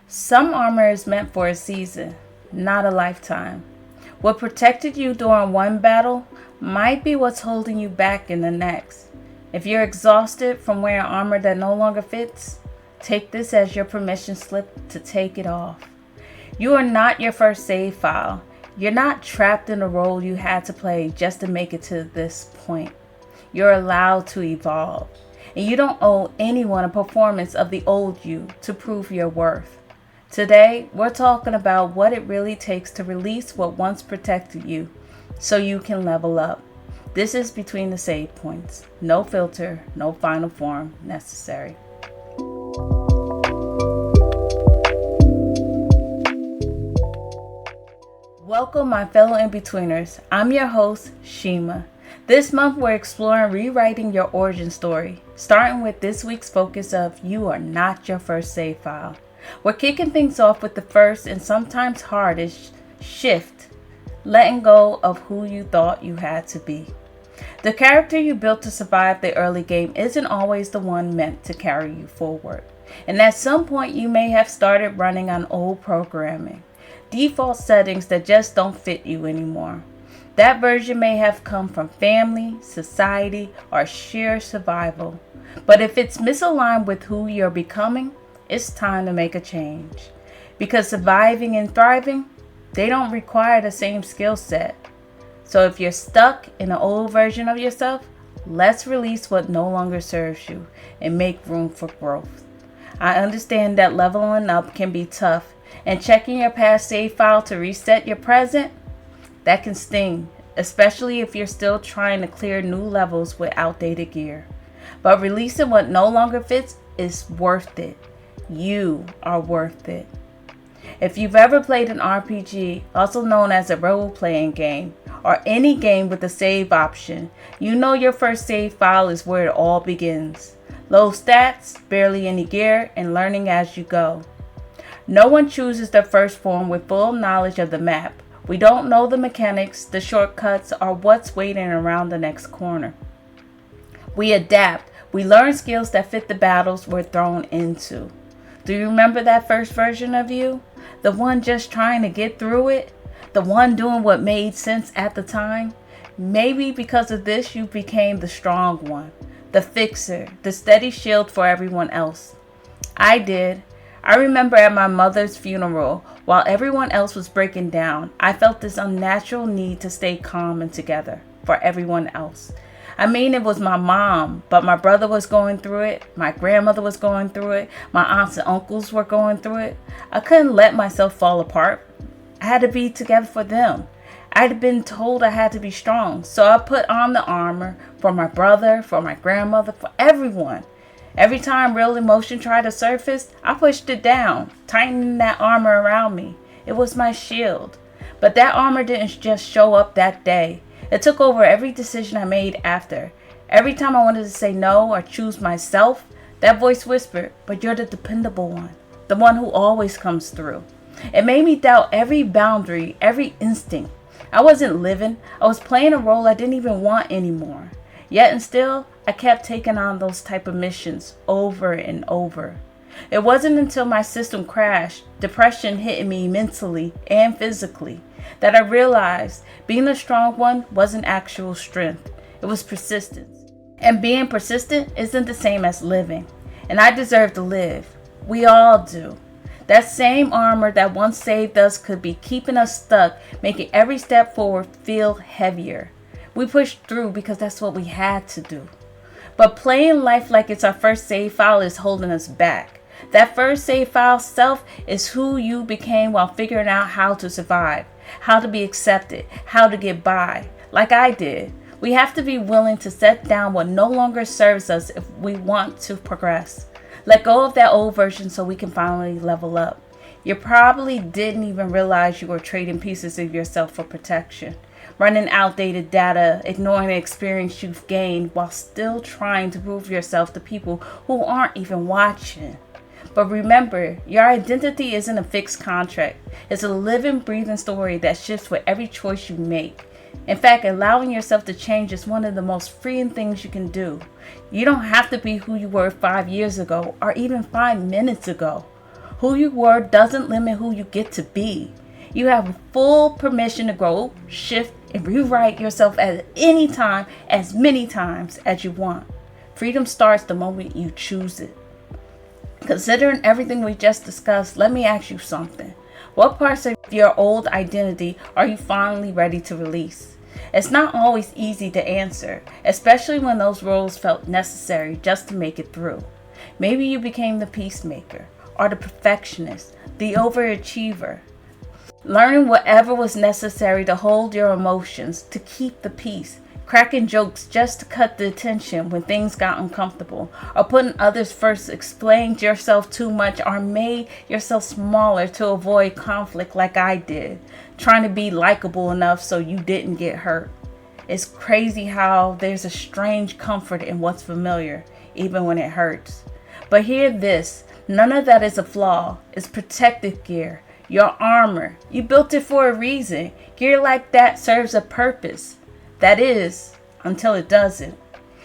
Some armor is meant for a season, not a lifetime. What protected you during one battle might be what's holding you back in the next. If you're exhausted from wearing armor that no longer fits, take this as your permission slip to take it off. You are not your first save file. You're not trapped in a role you had to play just to make it to this point. You're allowed to evolve, and you don't owe anyone a performance of the old you to prove your worth. Today, we're talking about what it really takes to release what once protected you so you can level up. This is Between the Save Points. No filter, no final form necessary. Welcome, my fellow in-betweeners. I'm your host, Shima. This month, we're exploring rewriting your origin story, starting with this week's focus of you are not your first save file. We're kicking things off with the first and sometimes hardest shift, letting go of who you thought you had to be. The character you built to survive the early game isn't always the one meant to carry you forward. And at some point you may have started running on old programming, default settings that just don't fit you anymore. That version may have come from family, society, or sheer survival. But if it's misaligned with who you're becoming, it's time to make a change. Because surviving and thriving, they don't require the same skill set. So if you're stuck in an old version of yourself, let's release what no longer serves you and make room for growth. I understand that leveling up can be tough, and checking your past save file to reset your present, that can sting, especially if you're still trying to clear new levels with outdated gear. But releasing what no longer fits is worth it. You are worth it. If you've ever played an RPG, also known as a role-playing game, or any game with a save option, you know your first save file is where it all begins. Low stats, barely any gear, and learning as you go. No one chooses their first form with full knowledge of the map. We don't know the mechanics, the shortcuts, or what's waiting around the next corner. We adapt. We learn skills that fit the battles we're thrown into. Do you remember that first version of you? The one just trying to get through it? The one doing what made sense at the time? Maybe because of this you became the strong one, the fixer, the steady shield for everyone else. I did. I remember at my mother's funeral, while everyone else was breaking down, I felt this unnatural need to stay calm and together for everyone else. I mean, it was my mom, but my brother was going through it. My grandmother was going through it. My aunts and uncles were going through it. I couldn't let myself fall apart. I had to be together for them. I'd been told I had to be strong, so I put on the armor for my brother, for my grandmother, for everyone. Every time real emotion tried to surface, I pushed it down, tightening that armor around me. It was my shield. But that armor didn't just show up that day. It took over every decision I made after. Every time I wanted to say no or choose myself, that voice whispered, but you're the dependable one, the one who always comes through. It made me doubt every boundary, every instinct. I wasn't living. I was playing a role I didn't even want anymore. Yet and still, I kept taking on those type of missions over and over. It wasn't until my system crashed, depression hitting me mentally and physically, that I realized being the strong one wasn't actual strength. It was persistence. And being persistent isn't the same as living. And I deserve to live. We all do. That same armor that once saved us could be keeping us stuck, making every step forward feel heavier. We pushed through because that's what we had to do. But playing life like it's our first save file is holding us back. That first save file self is who you became while figuring out how to survive, how to be accepted, how to get by, like I did. We have to be willing to set down what no longer serves us if we want to progress. Let go of that old version so we can finally level up. You probably didn't even realize you were trading pieces of yourself for protection, running outdated data, ignoring the experience you've gained while still trying to prove yourself to people who aren't even watching. But remember, your identity isn't a fixed contract. It's a living, breathing story that shifts with every choice you make. In fact, allowing yourself to change is one of the most freeing things you can do. You don't have to be who you were 5 years ago or even 5 minutes ago. Who you were doesn't limit who you get to be. You have full permission to grow, shift, and rewrite yourself at any time, as many times as you want. Freedom starts the moment you choose it. Considering everything we just discussed, let me ask you something. What parts of your old identity are you finally ready to release? It's not always easy to answer, especially when those roles felt necessary just to make it through. Maybe you became the peacemaker, or the perfectionist, the overachiever. Learning whatever was necessary to hold your emotions, to keep the peace, cracking jokes just to cut the tension when things got uncomfortable, or putting others first, explained yourself too much, or made yourself smaller to avoid conflict like I did, trying to be likable enough so you didn't get hurt. It's crazy how there's a strange comfort in what's familiar, even when it hurts. But hear this, none of that is a flaw. It's protective gear, your armor. You built it for a reason. Gear like that serves a purpose. That is, until it doesn't.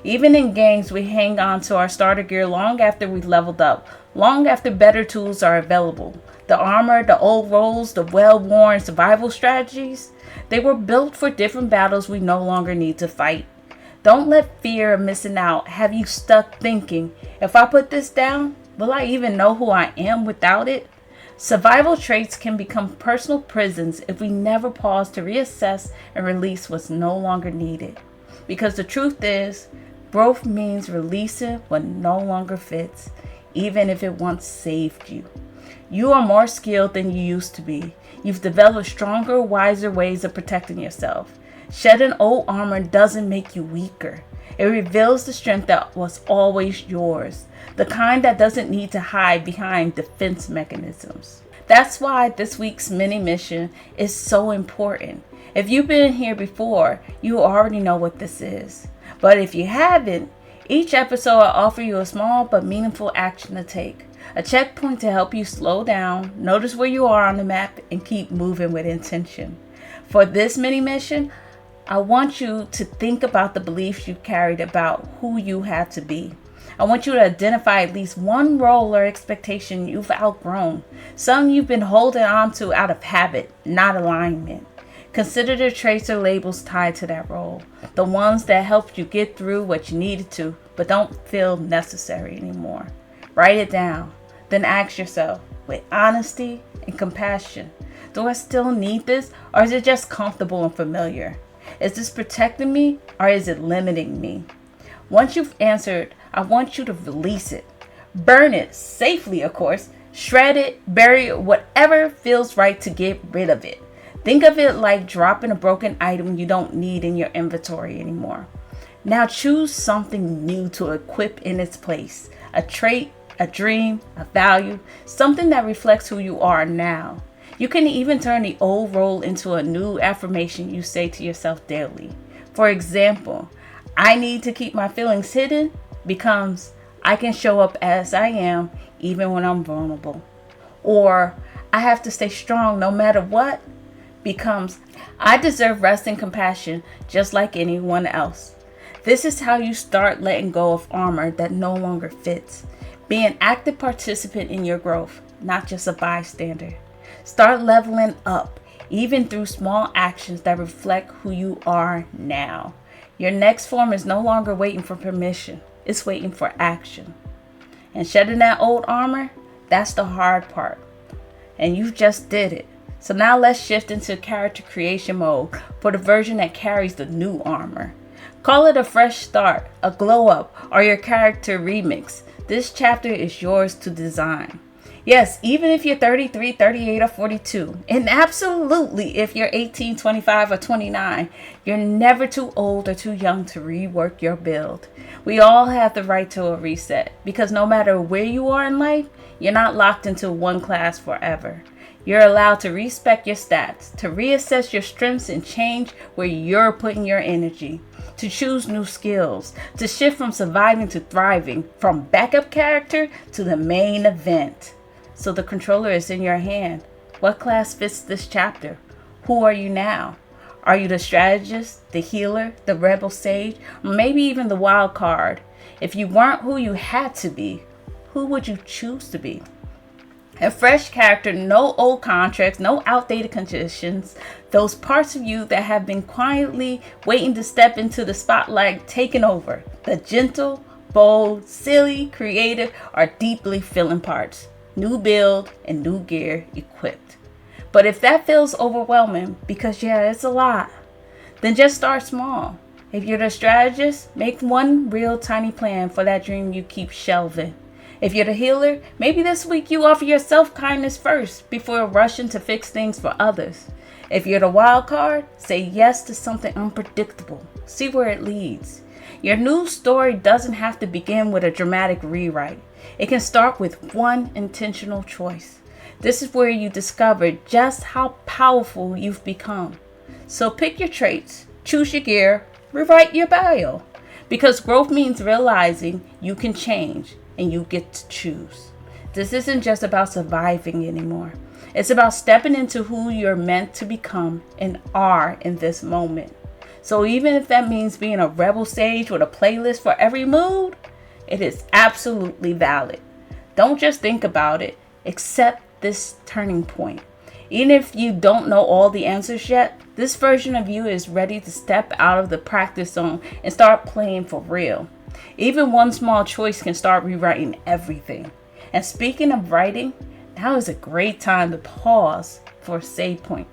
Even in games, we hang on to our starter gear long after we've leveled up, long after better tools are available. The armor, the old roles, the well-worn survival strategies, they were built for different battles we no longer need to fight. Don't let fear of missing out have you stuck thinking, if I put this down, will I even know who I am without it? Survival traits can become personal prisons if we never pause to reassess and release what's no longer needed. Because the truth is, growth means releasing what no longer fits, even if it once saved you. You are more skilled than you used to be. You've developed stronger, wiser ways of protecting yourself. Shedding old armor doesn't make you weaker. It reveals the strength that was always yours, the kind that doesn't need to hide behind defense mechanisms. That's why this week's mini mission is so important. If you've been here before, you already know what this is. But if you haven't, each episode will offer you a small but meaningful action to take. A checkpoint to help you slow down, notice where you are on the map, and keep moving with intention. For this mini mission, I want you to think about the beliefs you carried about who you had to be. I want you to identify at least one role or expectation you've outgrown, some you've been holding on to out of habit, not alignment. Consider the traits or labels tied to that role, the ones that helped you get through what you needed to, but don't feel necessary anymore. Write it down, then ask yourself, with honesty and compassion, do I still need this, or is it just comfortable and familiar? Is this protecting me, or is it limiting me? Once you've answered, I want you to release it. Burn it safely, of course. Shred it, bury it, whatever feels right to get rid of it. Think of it like dropping a broken item you don't need in your inventory anymore. Now choose something new to equip in its place. A trait, a dream, a value, something that reflects who you are now. You can even turn the old role into a new affirmation you say to yourself daily. For example, I need to keep my feelings hidden becomes I can show up as I am even when I'm vulnerable. Or I have to stay strong no matter what becomes I deserve rest and compassion just like anyone else. This is how you start letting go of armor that no longer fits. Be an active participant in your growth, not just a bystander. Start leveling up, even through small actions that reflect who you are now. Your next form is no longer waiting for permission. It's waiting for action. And shedding that old armor, that's the hard part. And you just did it. So now let's shift into character creation mode for the version that carries the new armor. Call it a fresh start, a glow up, or your character remix. This chapter is yours to design. Yes, even if you're 33, 38, or 42, and absolutely if you're 18, 25, or 29, you're never too old or too young to rework your build. We all have the right to a reset, because no matter where you are in life, you're not locked into one class forever. You're allowed to respec your stats, to reassess your strengths and change where you're putting your energy, to choose new skills, to shift from surviving to thriving, from backup character to the main event. So the controller is in your hand. What class fits this chapter? Who are you now? Are you the strategist, the healer, the rebel sage, or maybe even the wild card? If you weren't who you had to be, who would you choose to be? A fresh character, no old contracts, no outdated conditions. Those parts of you that have been quietly waiting to step into the spotlight taking over. The gentle, bold, silly, creative, or deeply feeling parts. New build and new gear equipped. But if that feels overwhelming, because it's a lot, then just start small. If you're the strategist, make one real tiny plan for that dream you keep shelving. If you're the healer, maybe this week you offer yourself kindness first before rushing to fix things for others. If you're the wild card, say yes to something unpredictable. See where it leads. Your new story doesn't have to begin with a dramatic rewrite. It can start with one intentional choice. This is where you discover just how powerful you've become. So pick your traits, choose your gear, rewrite your bio. Because growth means realizing you can change and you get to choose. This isn't just about surviving anymore. It's about stepping into who you're meant to become and are in this moment. So even if that means being a rebel sage with a playlist for every mood, it is absolutely valid. Don't just think about it, accept this turning point. Even if you don't know all the answers yet, this version of you is ready to step out of the practice zone and start playing for real. Even one small choice can start rewriting everything. And speaking of writing, now is a great time to pause for a save point.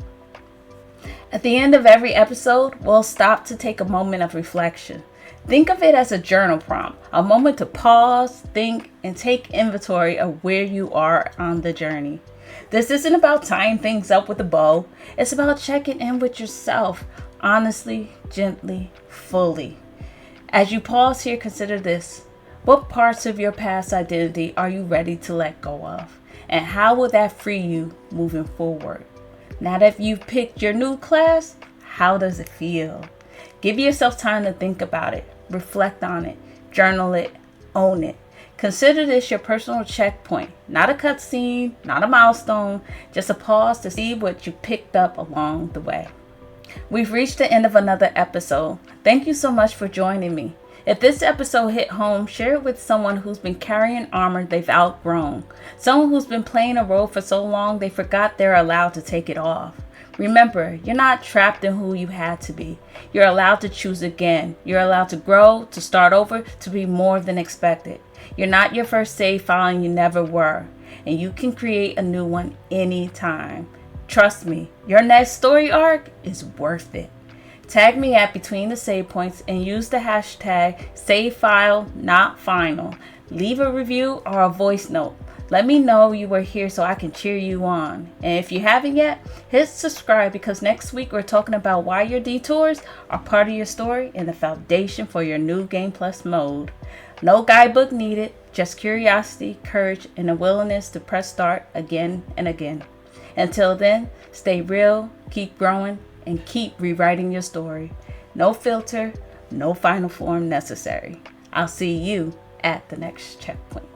At the end of every episode, we'll stop to take a moment of reflection. Think of it as a journal prompt, a moment to pause, think, and take inventory of where you are on the journey. This isn't about tying things up with a bow. It's about checking in with yourself, honestly, gently, fully. As you pause here, consider this. What parts of your past identity are you ready to let go of? And how will that free you moving forward? Now that you've picked your new class, how does it feel? Give yourself time to think about it, reflect on it, journal it, own it. Consider this your personal checkpoint, not a cutscene, not a milestone, just a pause to see what you picked up along the way. We've reached the end of another episode. Thank you so much for joining me. If this episode hit home, share it with someone who's been carrying armor they've outgrown. Someone who's been playing a role for so long they forgot they're allowed to take it off. Remember, you're not trapped in who you had to be. You're allowed to choose again. You're allowed to grow, to start over, to be more than expected. You're not your first save file and you never were. And you can create a new one anytime. Trust me, your next story arc is worth it. Tag me at Between the Save Points and use the hashtag SaveFileNotFinal. Leave a review or a voice note. Let me know you were here so I can cheer you on. And if you haven't yet, hit subscribe because next week we're talking about why your detours are part of your story and the foundation for your new Game Plus mode. No guidebook needed, just curiosity, courage, and a willingness to press start again and again. Until then, stay real, keep growing, and keep rewriting your story. No filter, no final form necessary. I'll see you at the next checkpoint.